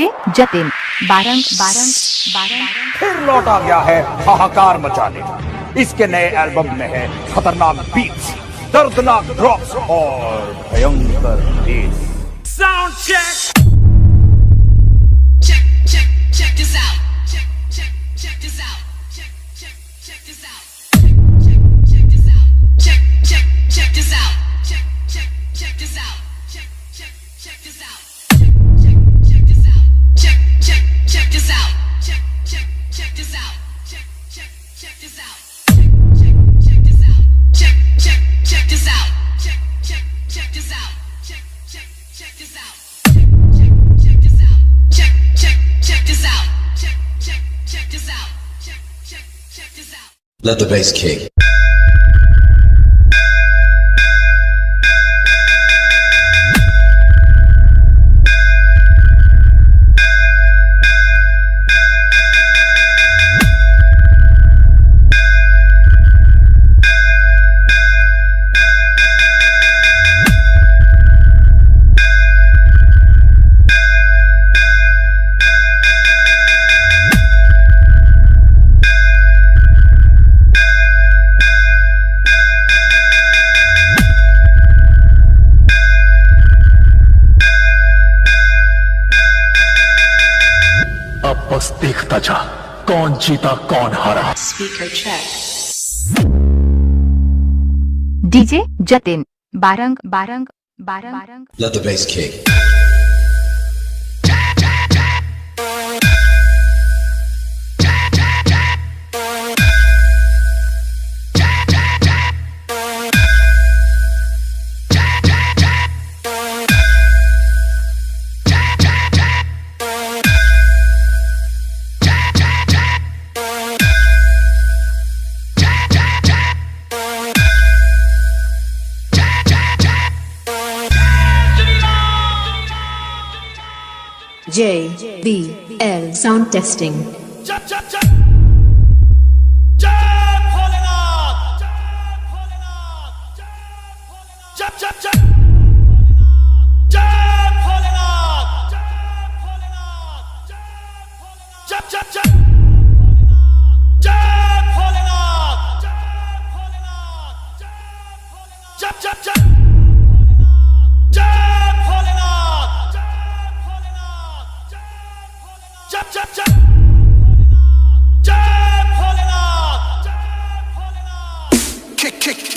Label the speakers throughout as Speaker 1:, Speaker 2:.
Speaker 1: DJ Jatin Barang Barang Barang.
Speaker 2: फिर लौट आ गया है हाहाकार मचाने। इसके नए एल्बम में है खतरनाक बीट्स, दर्दनाक ड्रॉप्स और भयंकर bass. Sound check.
Speaker 3: Check this out. Check this out. Check this out. Check this out. Check this out. Check this out. Check this out. Check this out. Check this out. Check this out. Check this out. Check this out. Check this out. Check this out. Check this out.
Speaker 4: Let the bass kick.
Speaker 5: अब बस देखता जा कौन जीता कौन हारा।
Speaker 3: Speaker check.
Speaker 1: DJ Jatin Barang Barang Barang.
Speaker 4: Let the bass kick.
Speaker 6: JBL sound testing.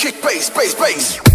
Speaker 2: Kick, bass, bass, bass.